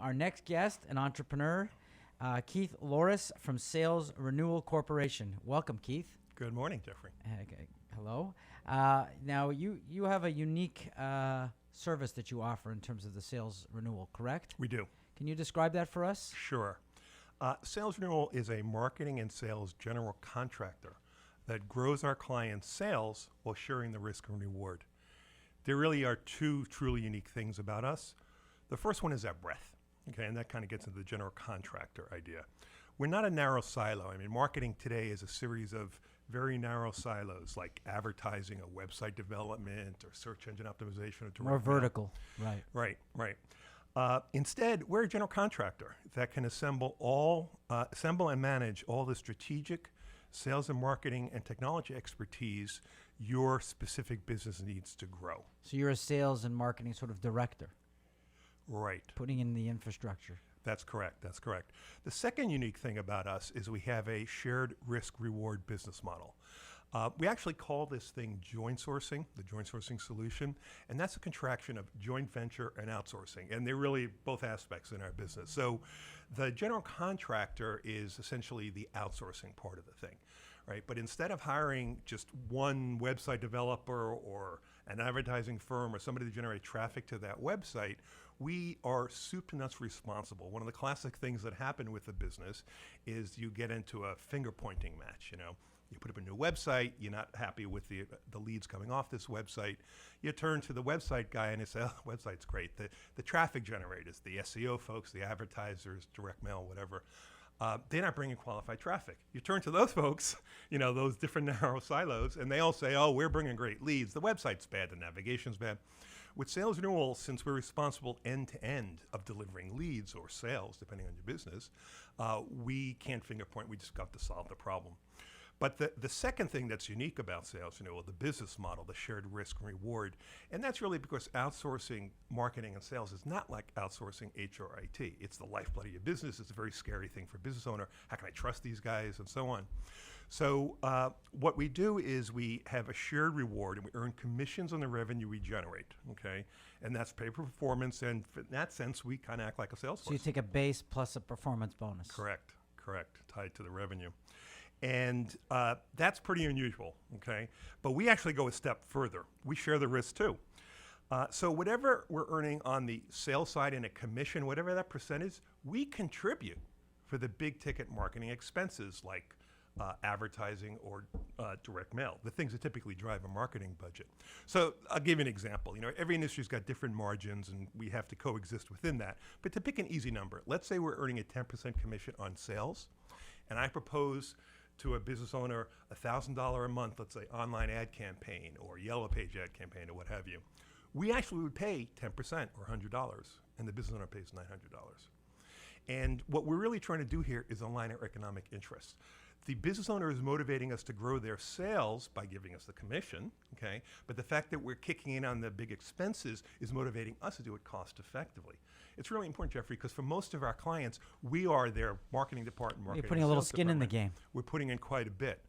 our next guest, an entrepreneur, Keith Loris from Sales Renewal Corporation. Welcome, Keith. Good morning, Jeffrey. Okay. Hello. Now, you have a unique service that you offer in terms of the sales renewal, correct? We do. Can you describe that for us? Sure. Sales Renewal is a marketing and sales general contractor that grows our clients' sales while sharing the risk and reward. There really are two truly unique things about us. The first one is our breadth, okay, and that kind of gets into the general contractor idea. We're not a narrow silo. I mean, marketing today is a series of very narrow silos like advertising, or website development, or search engine optimization, or direct More mail. vertical, right. Right. Instead, we're a general contractor that can assemble and manage all the strategic sales and marketing and technology expertise your specific business needs to grow. So you're a sales and marketing sort of director, Right. putting in the infrastructure. That's correct. The second unique thing about us is we have a shared risk reward business model. We actually call this thing joint sourcing, the joint sourcing solution, and that's a contraction of joint venture and outsourcing, and they're really both aspects in our business. So the general contractor is essentially the outsourcing part of the thing, right? But instead of hiring just one website developer or an advertising firm or somebody to generate traffic to that website, we are soup to nuts responsible. One of the classic things that happen with the business is you get into a finger pointing match, you know. You put up a new website, you're not happy with the leads coming off this website. You turn to the website guy and you say, oh, the website's great. The traffic generators, the SEO folks, the advertisers, direct mail, whatever, they're not bringing qualified traffic. You turn to those folks, you know, those different narrow silos, and they all say, oh, we're bringing great leads. The website's bad, the navigation's bad. With Sales Renewal, since we're responsible end-to-end of delivering leads or sales, depending on your business, we can't finger point. We just got to solve the problem. But the second thing that's unique about Sales Renewal, the business model, the shared risk and reward, and that's really because outsourcing marketing and sales is not like outsourcing HRIT. It's the lifeblood of your business. It's a very scary thing for a business owner. How can I trust these guys and so on? So what we do is we have a shared reward and we earn commissions on the revenue we generate, okay? And that's pay for performance, and in that sense, we kind of act like a sales force. So you take a base plus a performance bonus. Correct, tied to the revenue. And that's pretty unusual, okay? But we actually go a step further. We share the risk too. So whatever we're earning on the sales side in a commission, whatever that percentage, we contribute for the big ticket marketing expenses like advertising or direct mail, the things that typically drive a marketing budget. So I'll give you an example. You know, every industry's got different margins and we have to coexist within that. But to pick an easy number, let's say we're earning a 10% commission on sales, and I propose to a business owner $1,000 a month, let's say online ad campaign or yellow page ad campaign or what have you. We actually would pay 10% or $100, and the business owner pays $900. And what we're really trying to do here is align our economic interests. The business owner is motivating us to grow their sales by giving us the commission, okay? But the fact that we're kicking in on the big expenses is motivating us to do it cost effectively. It's really important, Jeffrey, because for most of our clients, we are their marketing department. You're putting a little skin in the game. We're putting in quite a bit.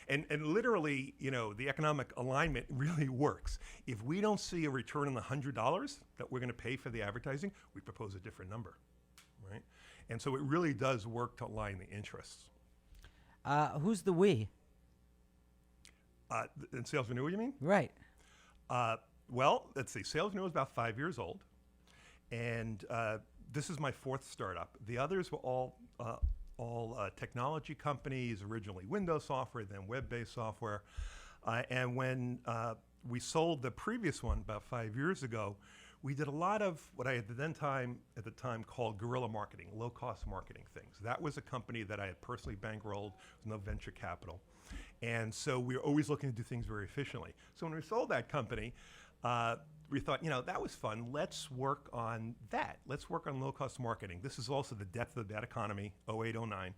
And literally, you know, the economic alignment really works. If we don't see a return on the $100 that we're going to pay for the advertising, we propose a different number, right? And so it really does work to align the interests. Who's the we? In Sales Renewal, you mean? Right. Well, let's see. Sales Renewal is about 5 years old. And this is my fourth startup. The others were all technology companies, originally Windows software, then web-based software. And when we sold the previous one about 5 years ago, we did a lot of what I at the time called guerrilla marketing, low-cost marketing things. That was a company that I had personally bankrolled with no venture capital. And so we were always looking to do things very efficiently. So when we sold that company, we thought, you know, that was fun. Let's work on that. Let's work on low-cost marketing. This is also the depth of that economy, 08, 09.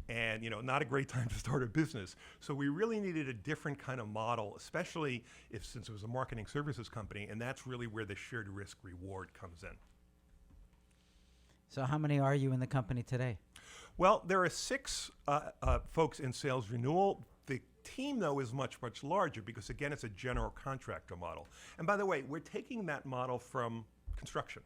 And, you know, not a great time to start a business. So we really needed a different kind of model, especially since it was a marketing services company, and that's really where the shared risk reward comes in. So how many are you in the company today? Well, there are 6 folks in Sales Renewal. The team, though, is much, much larger because, again, it's a general contractor model. And by the way, we're taking that model from construction,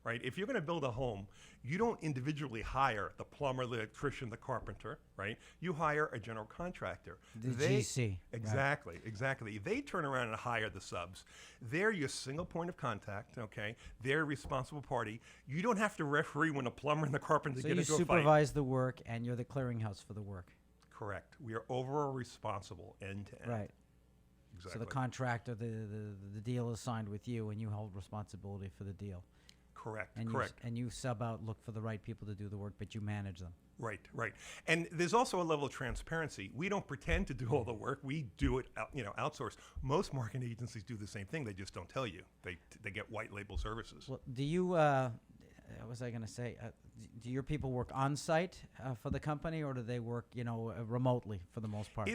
right? If you're going to build a home, you don't individually hire the plumber, the electrician, the carpenter, right? You hire a general contractor. The GC. Right. Exactly, exactly. They turn around and hire the subs. They're your single point of contact, okay? They're a responsible party. You don't have to referee when a plumber and the carpenter So get you into a fight. supervise the work, and you're the clearinghouse for the work. Correct. We are overall responsible end to end. Right. Exactly. So the contractor, the deal is signed with you, and you hold responsibility for the deal. Correct. And Correct. You sub out, look for the right people to do the work, but you manage them. Right, right. And there's also a level of transparency. We don't pretend to do all the work. We do it, outsourced. Most marketing agencies do the same thing. They just don't tell you. They get white label services. Well, do you? What was I going to say? Do your people work on site for the company, or do they work, remotely for the most part?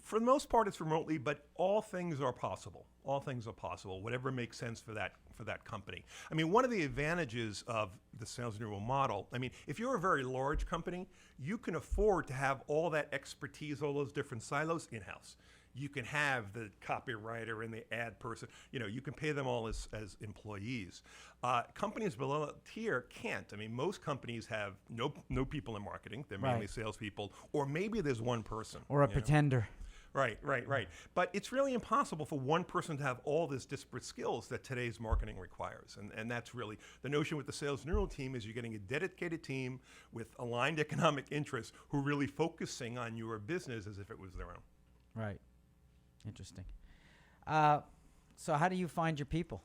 For the most part, it's remotely, but all things are possible. All things are possible. Whatever makes sense for that company. I mean, one of the advantages of the sales renewal model. I mean, if you're a very large company, you can afford to have all that expertise, all those different silos in-house. You can have the copywriter and the ad person. You can pay them all as employees. Companies below that tier can't. I mean, most companies have no people in marketing. They're mainly salespeople, or maybe there's one person or a pretender. Right. But it's really impossible for one person to have all this disparate skills that today's marketing requires. And that's really the notion with the sales renewal team is you're getting a dedicated team with aligned economic interests who are really focusing on your business as if it was their own. Right. Interesting. So how do you find your people?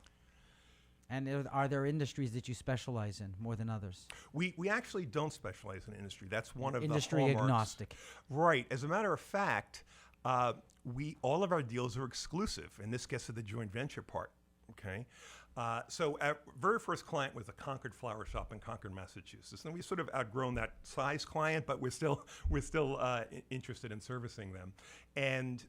And are there industries that you specialize in more than others? We actually don't specialize in industry. That's one of industry the hallmarks. agnostic. Right. As a matter of fact, all of our deals are exclusive, and this gets to the joint venture part. Okay. So our very first client was a Concord flower shop in Concord, Massachusetts, and we sort of outgrown that size client, but we're still interested in servicing them. And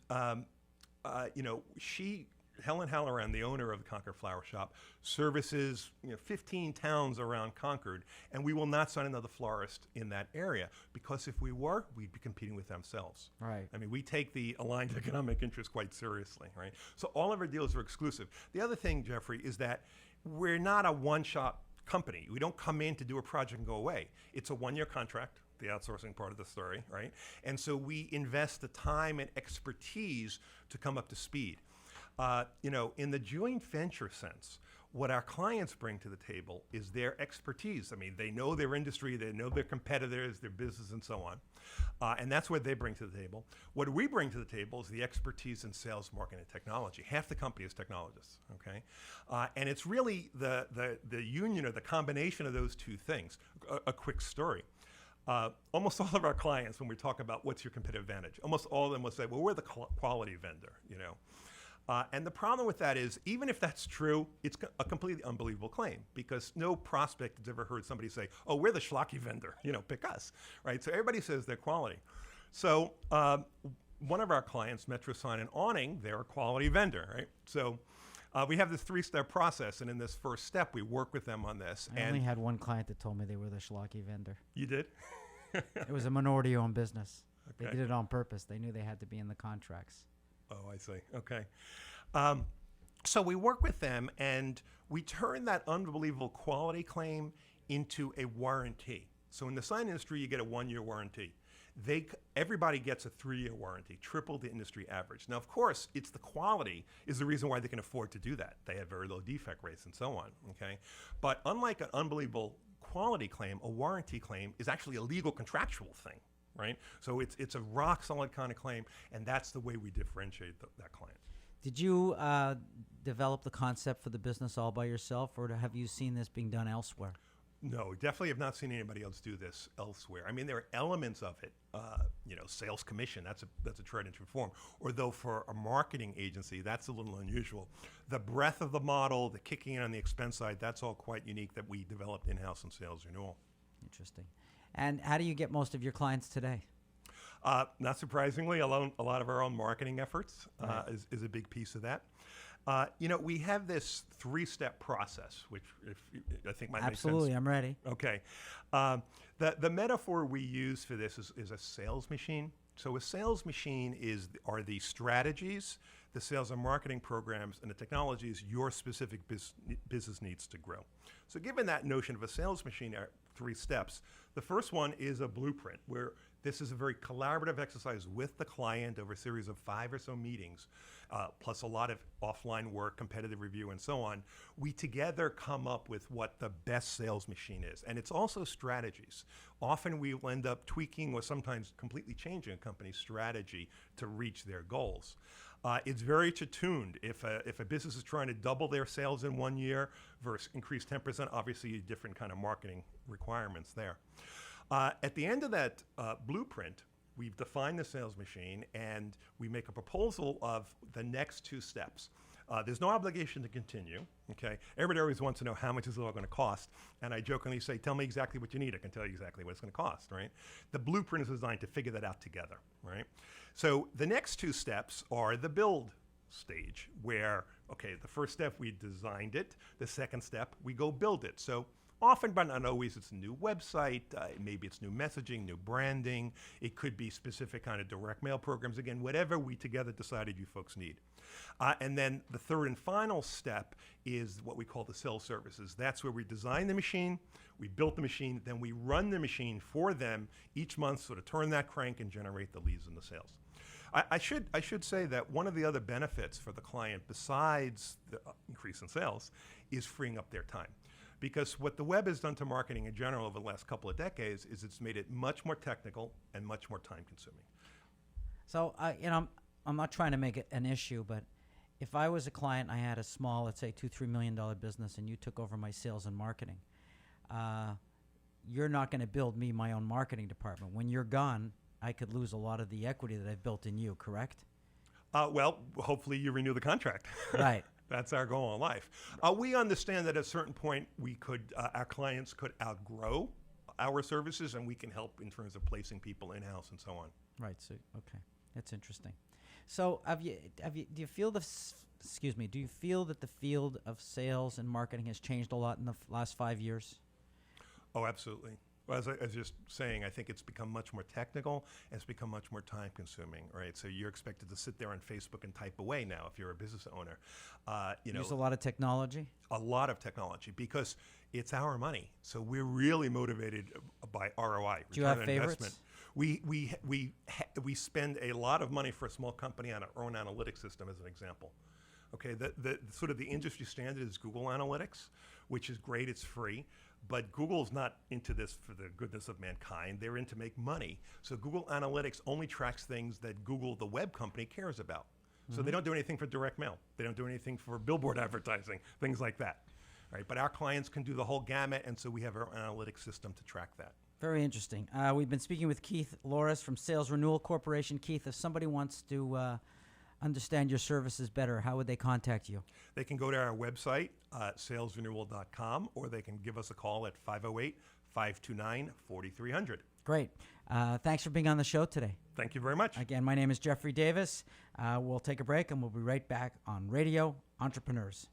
Helen Halloran, the owner of the Concord Flower Shop, services 15 towns around Concord, and we will not sign another florist in that area because if we were, we'd be competing with themselves. Right. I mean, we take the aligned economic interest quite seriously, right? So all of our deals are exclusive. The other thing, Jeffrey, is that we're not a one-shop company. We don't come in to do a project and go away. It's a one-year contract. The outsourcing part of the story, right? And so we invest the time and expertise to come up to speed. In the joint venture sense, what our clients bring to the table is their expertise. I mean, they know their industry, they know their competitors, their business, and so on. And that's what they bring to the table. What we bring to the table is the expertise in sales, marketing, and technology. Half the company is technologists, okay? And it's really the union or the combination of those two things. A quick story. Almost all of our clients, when we talk about what's your competitive advantage, almost all of them will say, well, we're the quality vendor, And the problem with that is, even if that's true, it's a completely unbelievable claim because no prospect has ever heard somebody say, oh, we're the schlocky vendor, pick us, right? So everybody says they're quality. So one of our clients, Metro Sign and Awning, they're a quality vendor, right? So we have this 3-step process, and in this first step, we work with them on this. I only had one client that told me they were the schlocky vendor. You did? It was a minority-owned business. Okay. They did it on purpose. They knew they had to be in the contracts. Oh, I see. Okay. So we work with them, and we turn that unbelievable quality claim into a warranty. So in the sign industry, you get a 1-year warranty. Everybody gets a 3-year warranty, triple the industry average. Now, of course, it's the quality is the reason why they can afford to do that. They have very low defect rates and so on, okay? But unlike an unbelievable quality claim, a warranty claim is actually a legal contractual thing, right? So it's a rock solid kind of claim, and that's the way we differentiate that client. Did you develop the concept for the business all by yourself, or have you seen this being done elsewhere? No, definitely have not seen anybody else do this elsewhere. I mean, there are elements of it, sales commission, that's a tried and true form. Or though for a marketing agency, that's a little unusual. The breadth of the model, the kicking in on the expense side, that's all quite unique that we developed in-house in sales renewal. Interesting. And how do you get most of your clients today? Not surprisingly, a lot of our own marketing efforts is a big piece of that. We have this 3-step process, which I think might make sense. Absolutely, I'm ready. Okay. The metaphor we use for this is a sales machine. So a sales machine are the strategies the sales and marketing programs and the technologies your specific business needs to grow. So given that notion of a sales machine, there are 3 steps. The first one is a blueprint, where this is a very collaborative exercise with the client over a series of 5 or so meetings, plus a lot of offline work, competitive review, and so on. We together come up with what the best sales machine is. And it's also strategies. Often we will end up tweaking or sometimes completely changing a company's strategy to reach their goals. It's very attuned. If a business is trying to double their sales in 1 year versus increase 10%, obviously a different kind of marketing requirements there. At the end of that blueprint, we've defined the sales machine and we make a proposal of the next 2 steps. There's no obligation to continue, okay? Everybody always wants to know how much is it all going to cost. And I jokingly say, tell me exactly what you need. I can tell you exactly what it's going to cost, right? The blueprint is designed to figure that out together, right? So the next 2 steps are the build stage where, okay, the first step, we designed it. The second step, we go build it. So often, but not always, it's a new website, maybe it's new messaging, new branding. It could be specific kind of direct mail programs. Again, whatever we together decided you folks need. And then the third and final step is what we call the sales services. That's where we design the machine, we built the machine, then we run the machine for them each month, sort of turn that crank and generate the leads and the sales. I should say that one of the other benefits for the client, besides the increase in sales, is freeing up their time. Because what the web has done to marketing in general over the last couple of decades is it's made it much more technical and much more time consuming. So, I'm not trying to make it an issue, but if I was a client, I had a small, let's say $2-3 million business, and you took over my sales and marketing, you're not going to build me my own marketing department. When you're gone, I could lose a lot of the equity that I've built in you, correct? Well, hopefully you renew the contract. Right. That's our goal in life. We understand that at a certain point, our clients could outgrow our services, and we can help in terms of placing people in-house and so on. Right. So, okay, that's interesting. So, do you feel do you feel that the field of sales and marketing has changed a lot in the last 5 years? Oh, absolutely. Well, as I was just saying, I think it's become much more technical and it's become much more time consuming, right? So you're expected to sit there on Facebook and type away now if you're a business owner. Use a lot of technology? A lot of technology, because it's our money. So we're really motivated by ROI. Do you have favorites? We spend a lot of money for a small company on our own analytics system, as an example. Okay, the sort of the industry standard is Google Analytics, which is great, it's free. But Google's not into this for the goodness of mankind. They're into make money. So Google Analytics only tracks things that Google, the web company, cares about. So they don't do anything for direct mail. They don't do anything for billboard advertising, things like that. Right? But our clients can do the whole gamut, and so we have our analytics system to track that. Very interesting. We've been speaking with Keith Loris from Sales Renewal Corporation. Keith, if somebody wants to understand your services better, how would they contact you? They can go to our website, salesrenewal.com, or they can give us a call at 508-529-4300. Great. Thanks for being on the show today. Thank you very much. Again, my name is Jeffrey Davis. We'll take a break, and we'll be right back on Radio Entrepreneurs.